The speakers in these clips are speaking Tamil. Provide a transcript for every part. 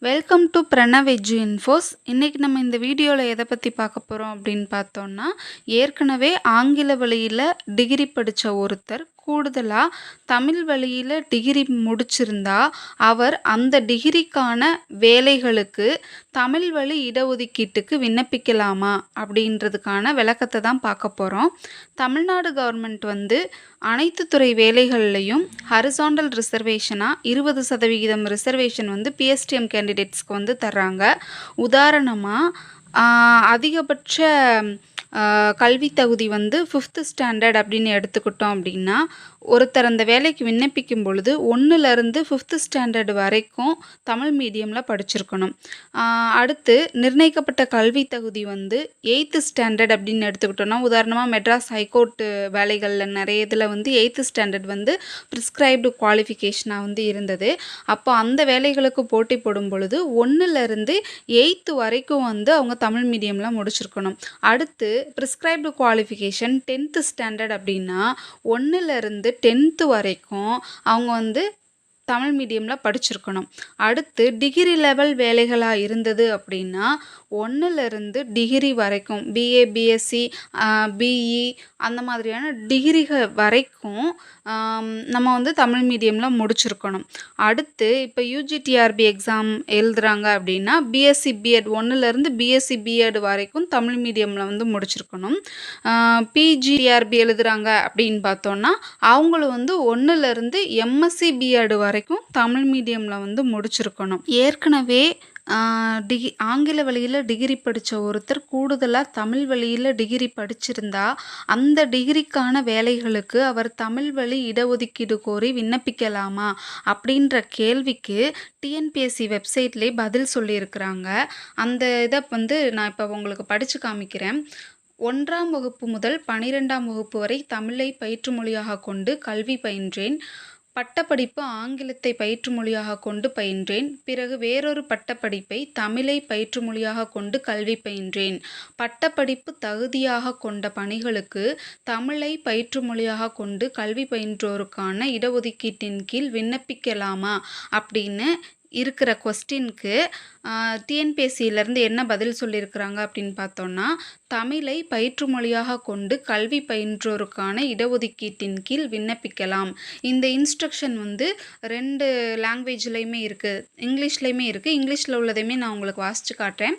Welcome to Pranav Edu Infos. இன்றைக்கி நம்ம இந்த வீடியோவில் எதை பற்றி பார்க்க போகிறோம் அப்படின்னு பார்த்தோன்னா, ஏற்கனவே ஆங்கில வழியில் டிகிரி படித்த ஒருத்தர் கூடுதலாக தமிழ் வழியில் டிகிரி முடிச்சிருந்தா அவர் அந்த டிகிரிக்கான வேலைகளுக்கு தமிழ் வழி இடஒதுக்கீட்டுக்கு விண்ணப்பிக்கலாமா அப்படின்றதுக்கான விளக்கத்தை தான் பார்க்க போகிறோம். தமிழ்நாடு கவர்மெண்ட் அனைத்து துறை வேலைகள்லையும் ஹரிசாண்டல் ரிசர்வேஷனாக 20% ரிசர்வேஷன் பிஎஸ்டிஎம் கேண்டிடேட்ஸ்க்கு தர்றாங்க. உதாரணமாக அதிகபட்ச கல்வி தகுதி 5th ஸ்டாண்டர்ட் அப்படின்னு எடுத்துக்கிட்டோம் அப்படின்னா, ஒருத்தர் அந்த வேலைக்கு விண்ணப்பிக்கும் பொழுது 1லேருந்து 5th ஸ்டாண்டர்ட் வரைக்கும் தமிழ் மீடியமில் படிச்சிருக்கணும். அடுத்து நிர்ணயிக்கப்பட்ட கல்வி தகுதி 8th ஸ்டாண்டர்ட் அப்படின்னு எடுத்துக்கிட்டோன்னா, உதாரணமாக மெட்ராஸ் ஹைகோர்ட்டு வேலைகளில் நிறைய இதில் 8th ஸ்டாண்டர்ட் ப்ரிஸ்கிரைப்டு குவாலிஃபிகேஷனாக இருந்தது. அப்போ அந்த வேலைகளுக்கு போட்டி போடும் பொழுது 1லேருந்து 8th வரைக்கும் அவங்க தமிழ் மீடியமில் முடிச்சிருக்கணும். அடுத்து ப்ரிஸ்கிரைப்டு குவாலிஃபிகேஷன் 10th ஸ்டாண்டர்ட் அப்படின்னா 1லேருந்து 10th வரைக்கும் அவங்க தமிழ் மீடியமில் படிச்சிருக்கணும். அடுத்து டிகிரி லெவல் வேலைகளாக இருந்தது அப்படின்னா 1லேருந்து டிகிரி வரைக்கும் பிஏ, பிஎஸ்சி, பிஇ அந்த மாதிரியான டிகிரிகள் வரைக்கும் நம்ம தமிழ் மீடியமில் முடிச்சிருக்கணும். அடுத்து இப்போ யூஜிடிஆர்பி எக்ஸாம் எழுதுகிறாங்க அப்படின்னா பிஎஸ்சி பிஎட் 1லேருந்து பிஎஸ்சி பிஎட் வரைக்கும் தமிழ் மீடியமில் முடிச்சிருக்கணும். பிஜிடிஆர்பி எழுதுகிறாங்க அப்படின்னு பார்த்தோன்னா அவங்களும் 1லேருந்து எம்எஸ்சி பிஎட் வரைக்கும் தமிழ் மீடியமில் முடிச்சிருக்கணும். ஏற்கனவே ஆங்கில வழியில் டிகிரி படித்த ஒருத்தர் கூடுதலாக தமிழ் வழியில் டிகிரி படிச்சிருந்தா அந்த டிகிரிக்கான வேலைகளுக்கு அவர் தமிழ் வழி இடஒதுக்கீடு கோரி விண்ணப்பிக்கலாமா அப்படின்ற கேள்விக்கு டிஎன்பிஎஸ்சி வெப்சைட்லேயே பதில் சொல்லியிருக்கிறாங்க. அந்த இதை நான் இப்போ உங்களுக்கு படித்து காமிக்கிறேன். 1ஆம் வகுப்பு முதல் 12ஆம் வகுப்பு வரை தமிழை பயிற்று மொழியாக கொண்டு கல்வி பயின்றேன். பட்டப்படிப்பு ஆங்கிலத்தை பயிற்று மொழியாக கொண்டு பயின்றேன். பிறகு வேறொரு பட்டப்படிப்பை தமிழை பயிற்று மொழியாக கொண்டு கல்வி பயின்றேன். பட்டப்படிப்பு தகுதியாக கொண்ட பணிகளுக்கு தமிழை பயிற்று மொழியாக கொண்டு கல்வி பயின்றோருக்கான இடஒதுக்கீட்டின் கீழ் விண்ணப்பிக்கலாமா அப்படின்னு இருக்கிற கொஸ்டினுக்கு டிஎன்பிஎஸ்சியிலேருந்து என்ன பதில் சொல்லியிருக்கிறாங்க அப்படின்னு பார்த்தோன்னா, தமிழை பயிற்று மொழியாக கொண்டு கல்வி பயின்றோருக்கான இடஒதுக்கீட்டின் கீழ் விண்ணப்பிக்கலாம். இந்த இன்ஸ்ட்ரக்ஷன் 2 லாங்குவேஜ்லேயுமே இருக்குது, இங்கிலீஷ்லேயுமே இருக்குது. இங்கிலீஷில் உள்ளதையுமே நான் உங்களுக்கு வாசித்து காட்டுறேன்.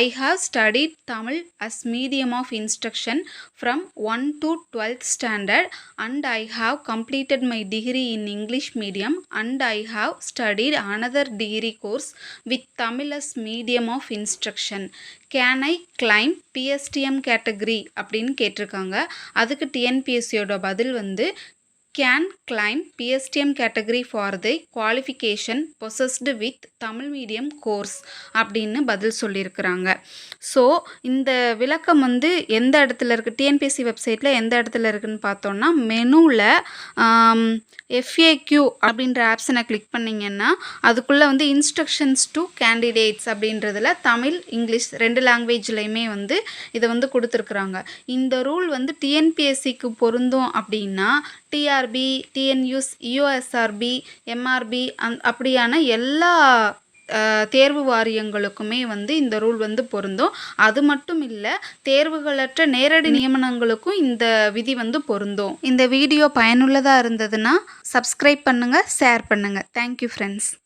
I have studied Tamil as medium of instruction from 1 to 12th standard and I have completed my degree in English medium and I have studied another degree course with Tamil as medium of instruction. Can I claim PSTM category அப்படின்னு கேட்டிருக்காங்க. அதுக்கு டிஎன்பிஎஸ்சியோட பதில் can claim PSTM category for the qualification possessed with Tamil medium course அப்படின்னு பதில் சொல்லியிருக்கிறாங்க. ஸோ இந்த விளக்கம் எந்த இடத்துல இருக்குது, டிஎன்பிஎஸ்சி வெப்சைட்டில் எந்த இடத்துல இருக்குதுன்னு பார்த்தோன்னா, மெனுவில் FAQ அப்படின்ற ஆப்ஷனை கிளிக் பண்ணிங்கன்னா அதுக்குள்ளே இன்ஸ்ட்ரக்ஷன்ஸ் டு கேண்டிடேட்ஸ் அப்படின்றதுல தமிழ், இங்கிலீஷ் 2 லாங்குவேஜ்லேயுமே இதை கொடுத்துருக்குறாங்க. இந்த ரூல் டிஎன்பிஎஸ்சிக்கு பொருந்தும் அப்படின்னா டிஆர்பி, டிஎன்யூஸ், யூஎஸ்ஆர்பி, எம்ஆர்பி அப்படியான எல்லா தேர்வு வாரியங்களுக்குமே இந்த ரூல் பொருந்தும். அது மட்டும் இல்லை, தேர்வுகளற்ற நேரடி நியமனங்களுக்கும் இந்த விதி பொருந்தும். இந்த வீடியோ பயனுள்ளதாக இருந்ததுன்னா சப்ஸ்கிரைப் பண்ணுங்கள், ஷேர் பண்ணுங்கள். Thank you friends.